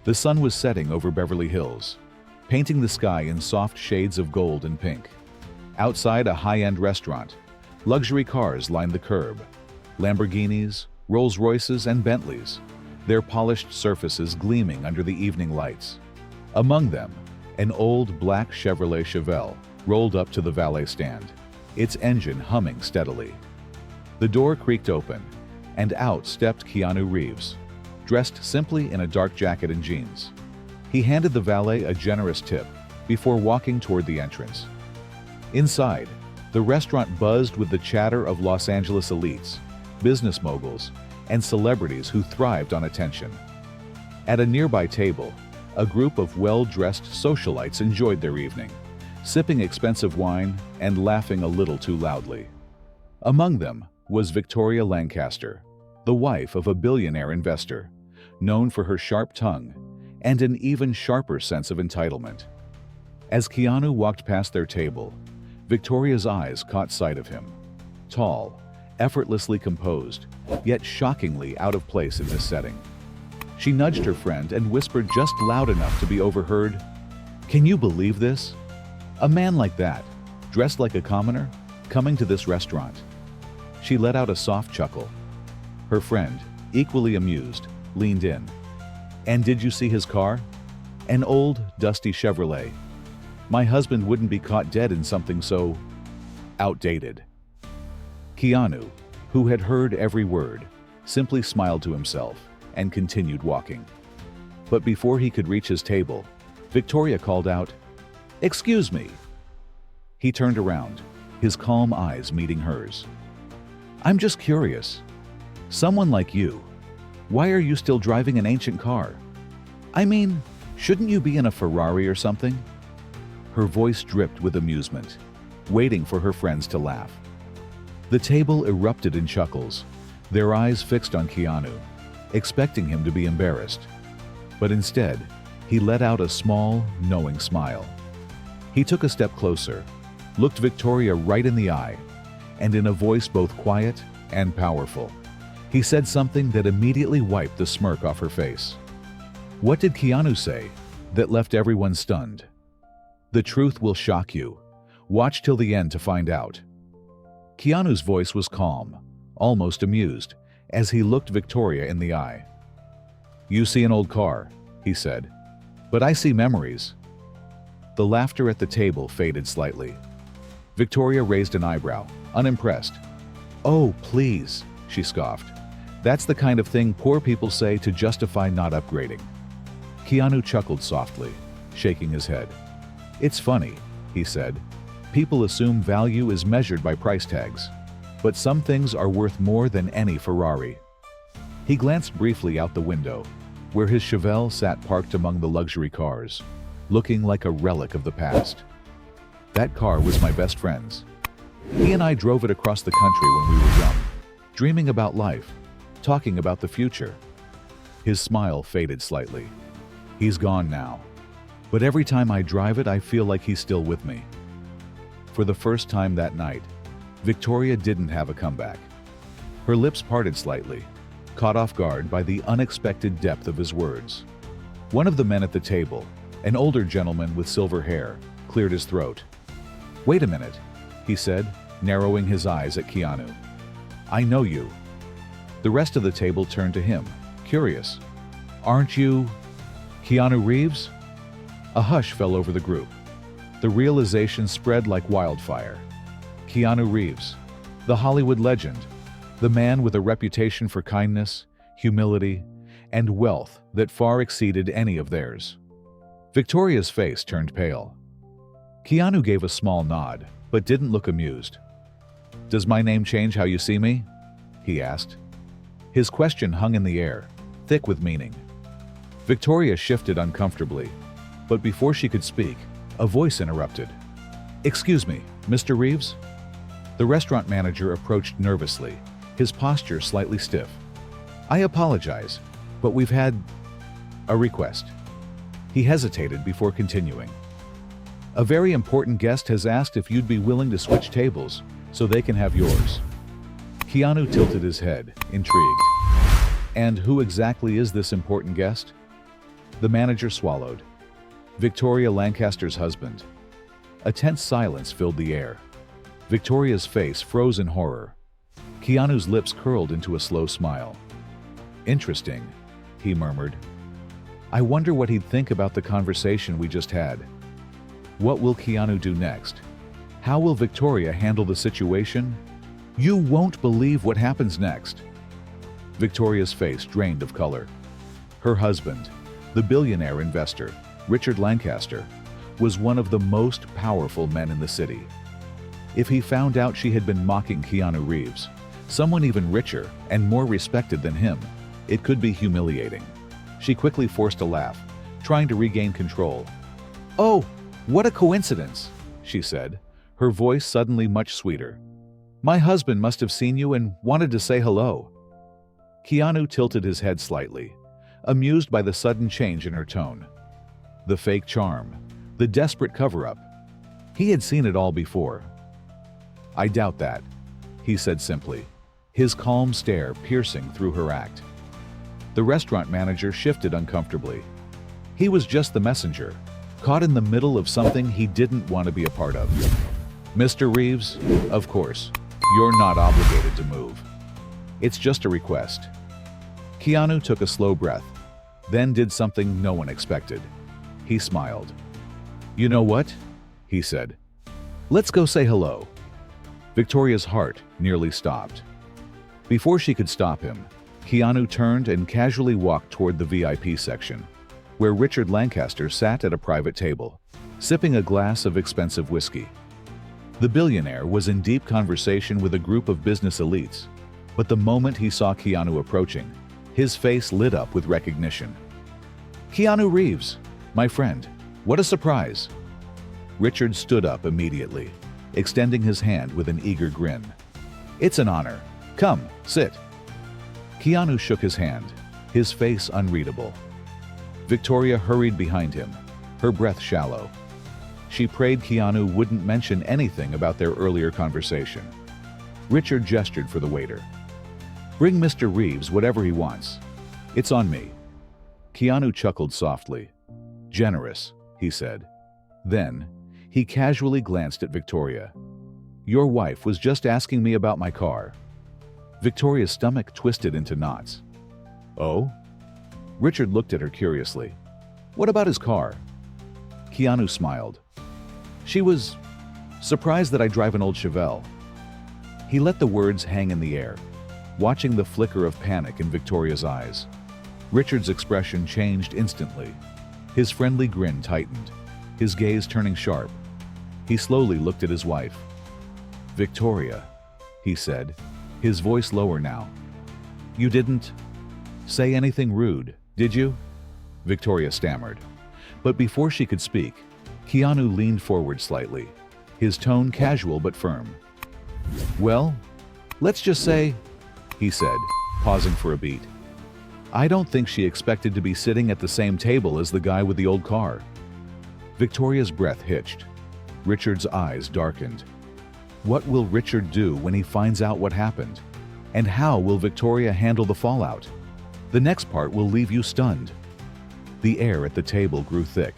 The sun was setting over Beverly Hills, painting the sky in soft shades of gold and pink. Outside a high-end restaurant, luxury cars lined the curb. Lamborghinis, Rolls-Royces, and Bentleys, their polished surfaces gleaming under the evening lights. Among them, an old black Chevrolet Chevelle rolled up to the valet stand, its engine humming steadily. The door creaked open, and out stepped Keanu Reeves, dressed simply in a dark jacket and jeans. He handed the valet a generous tip before walking toward the entrance. Inside, the restaurant buzzed with the chatter of Los Angeles elites, business moguls, and celebrities who thrived on attention. At a nearby table, a group of well-dressed socialites enjoyed their evening, sipping expensive wine and laughing a little too loudly. Among them was Victoria Lancaster, the wife of a billionaire investor, known for her sharp tongue and an even sharper sense of entitlement. As Keanu walked past their table, Victoria's eyes caught sight of him. Tall, effortlessly composed, yet shockingly out of place in this setting. She nudged her friend and whispered just loud enough to be overheard, "Can you believe this? A man like that, dressed like a commoner, coming to this restaurant." She let out a soft chuckle. Her friend, equally amused, leaned in. "And did you see his car? An old, dusty Chevrolet. My husband wouldn't be caught dead in something so outdated." Keanu, who had heard every word, simply smiled to himself and continued walking. But before he could reach his table, Victoria called out, "Excuse me." He turned around, his calm eyes meeting hers. "I'm just curious. Someone like you, why are you still driving an ancient car? I mean, shouldn't you be in a Ferrari or something?" Her voice dripped with amusement, waiting for her friends to laugh. The table erupted in chuckles, their eyes fixed on Keanu, expecting him to be embarrassed. But instead, he let out a small, knowing smile. He took a step closer, looked Victoria right in the eye, and in a voice both quiet and powerful, he said something that immediately wiped the smirk off her face. What did Keanu say that left everyone stunned? "The truth will shock you. Watch till the end to find out." Keanu's voice was calm, almost amused, as he looked Victoria in the eye. "You see an old car," he said, "but I see memories." The laughter at the table faded slightly. Victoria raised an eyebrow, unimpressed. "Oh, please," she scoffed. "That's the kind of thing poor people say to justify not upgrading." Keanu chuckled softly, shaking his head. "It's funny," he said. "People assume value is measured by price tags, but some things are worth more than any Ferrari." He glanced briefly out the window, where his Chevelle sat parked among the luxury cars, looking like a relic of the past. "That car was my best friend's. He and I drove it across the country when we were young, dreaming about life, talking about the future." His smile faded slightly. "He's gone now, but every time I drive it I feel like he's still with me." For the first time that night, Victoria didn't have a comeback. Her lips parted slightly, caught off guard by the unexpected depth of his words. One of the men at the table, an older gentleman with silver hair, cleared his throat. "Wait a minute," he said, narrowing his eyes at Keanu. "I know you." The rest of the table turned to him, curious. "Aren't you Keanu Reeves?" A hush fell over the group. The realization spread like wildfire. Keanu Reeves, the Hollywood legend, the man with a reputation for kindness, humility, and wealth that far exceeded any of theirs. Victoria's face turned pale. Keanu gave a small nod, but didn't look amused. "Does my name change how you see me?" he asked. His question hung in the air, thick with meaning. Victoria shifted uncomfortably, but before she could speak, a voice interrupted. "Excuse me, Mr. Reeves?" The restaurant manager approached nervously, his posture slightly stiff. "I apologize, but we've had a request." He hesitated before continuing. "A very important guest has asked if you'd be willing to switch tables so they can have yours." Keanu tilted his head, intrigued. "And who exactly is this important guest?" The manager swallowed. Victoria Lancaster's husband. A tense silence filled the air. Victoria's face froze in horror. Keanu's lips curled into a slow smile. "Interesting," he murmured. "I wonder what he'd think about the conversation we just had. What will Keanu do next? How will Victoria handle the situation? You won't believe what happens next." Victoria's face drained of color. Her husband, the billionaire investor, Richard Lancaster, was one of the most powerful men in the city. If he found out she had been mocking Keanu Reeves, someone even richer and more respected than him, it could be humiliating. She quickly forced a laugh, trying to regain control. "Oh, what a coincidence," she said, her voice suddenly much sweeter. "My husband must have seen you and wanted to say hello." Keanu tilted his head slightly, amused by the sudden change in her tone. The fake charm, the desperate cover-up. He had seen it all before. "I doubt that," he said simply, his calm stare piercing through her act. The restaurant manager shifted uncomfortably. He was just the messenger, caught in the middle of something he didn't want to be a part of. "Mr. Reeves, of course, you're not obligated to move. It's just a request." Keanu took a slow breath, then did something no one expected. He smiled. "You know what?" he said. "Let's go say hello." Victoria's heart nearly stopped. Before she could stop him, Keanu turned and casually walked toward the VIP section, where Richard Lancaster sat at a private table, sipping a glass of expensive whiskey. The billionaire was in deep conversation with a group of business elites, but the moment he saw Keanu approaching, his face lit up with recognition. "Keanu Reeves, my friend, what a surprise!" Richard stood up immediately, extending his hand with an eager grin. "It's an honor. Come, sit." Keanu shook his hand, his face unreadable. Victoria hurried behind him, her breath shallow. She prayed Keanu wouldn't mention anything about their earlier conversation. Richard gestured for the waiter. "Bring Mr. Reeves whatever he wants. It's on me." Keanu chuckled softly. "Generous," he said. Then, he casually glanced at Victoria. "Your wife was just asking me about my car." Victoria's stomach twisted into knots. "Oh?" Richard looked at her curiously. "What about his car?" Keanu smiled. "She was surprised that I drive an old Chevelle." He let the words hang in the air, watching the flicker of panic in Victoria's eyes. Richard's expression changed instantly. His friendly grin tightened, his gaze turning sharp. He slowly looked at his wife. "Victoria," he said, his voice lower now. "You didn't say anything rude, did you?" Victoria stammered. But before she could speak, Keanu leaned forward slightly, his tone casual but firm. "Well, let's just say," he said, pausing for a beat, "I don't think she expected to be sitting at the same table as the guy with the old car." Victoria's breath hitched. Richard's eyes darkened. What will Richard do when he finds out what happened? And how will Victoria handle the fallout? The next part will leave you stunned. The air at the table grew thick.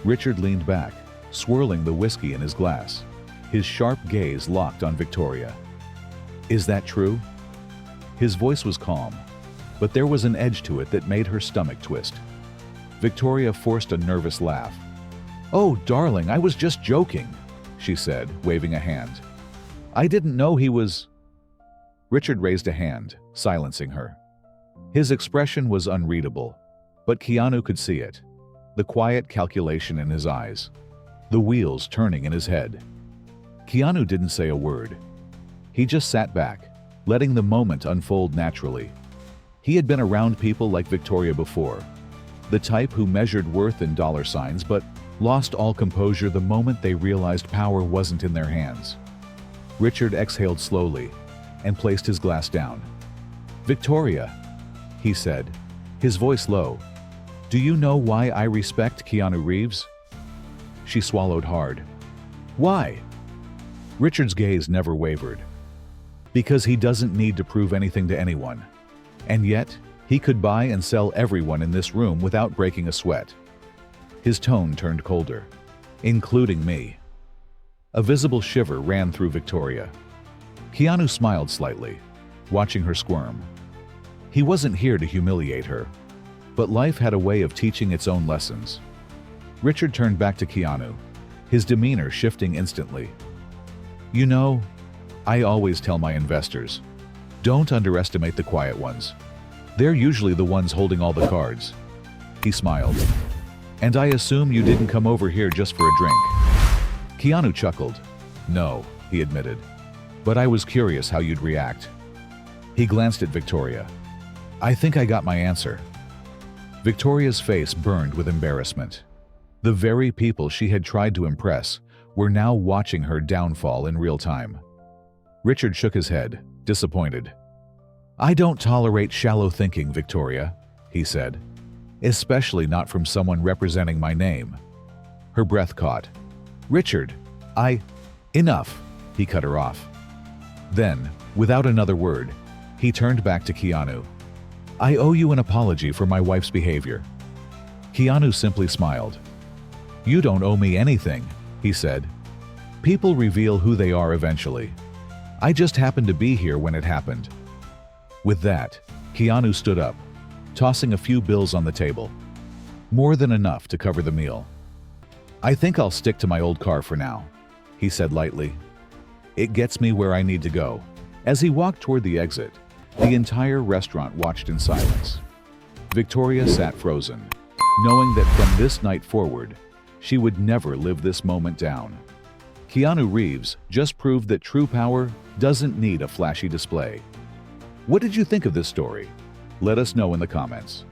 Richard leaned back, swirling the whiskey in his glass, his sharp gaze locked on Victoria. "Is that true?" His voice was calm, but there was an edge to it that made her stomach twist. Victoria forced a nervous laugh. "Oh, darling, I was just joking," she said, waving a hand. "I didn't know he was—" Richard raised a hand, silencing her. His expression was unreadable, but Keanu could see it, the quiet calculation in his eyes, the wheels turning in his head. Keanu didn't say a word. He just sat back, letting the moment unfold naturally. He had been around people like Victoria before, the type who measured worth in dollar signs but lost all composure the moment they realized power wasn't in their hands. Richard exhaled slowly and placed his glass down. "Victoria," he said, his voice low, "do you know why I respect Keanu Reeves?" She swallowed hard. "Why?" Richard's gaze never wavered. "Because he doesn't need to prove anything to anyone. And yet, He could buy and sell everyone in this room without breaking a sweat. His tone turned colder, including me. A visible shiver ran through Victoria. Keanu smiled slightly, watching her squirm. He wasn't here to humiliate her, but life had a way of teaching its own lessons. Richard turned back to Keanu, his demeanor shifting instantly. You know, I always tell my investors, don't underestimate the quiet ones. They're usually the ones holding all the cards. He smiled. And I assume you didn't come over here just for a drink. Keanu chuckled. No, he admitted. But I was curious how you'd react. He glanced at Victoria. I think I got my answer. Victoria's face burned with embarrassment. The very people she had tried to impress were now watching her downfall in real time. Richard shook his head, disappointed. I don't tolerate shallow thinking, Victoria, he said. Especially not from someone representing my name. Her breath caught. Richard, Enough, he cut her off. Then, without another word, he turned back to Keanu. I owe you an apology for my wife's behavior. Keanu simply smiled. You don't owe me anything, he said. People reveal who they are eventually. I just happened to be here when it happened. With that, Keanu stood up, tossing a few bills on the table. More than enough to cover the meal. I think I'll stick to my old car for now, he said lightly. It gets me where I need to go. As he walked toward the exit, the entire restaurant watched in silence. Victoria sat frozen, knowing that from this night forward, she would never live this moment down. Keanu Reeves just proved that true power doesn't need a flashy display. What did you think of this story? Let us know in the comments.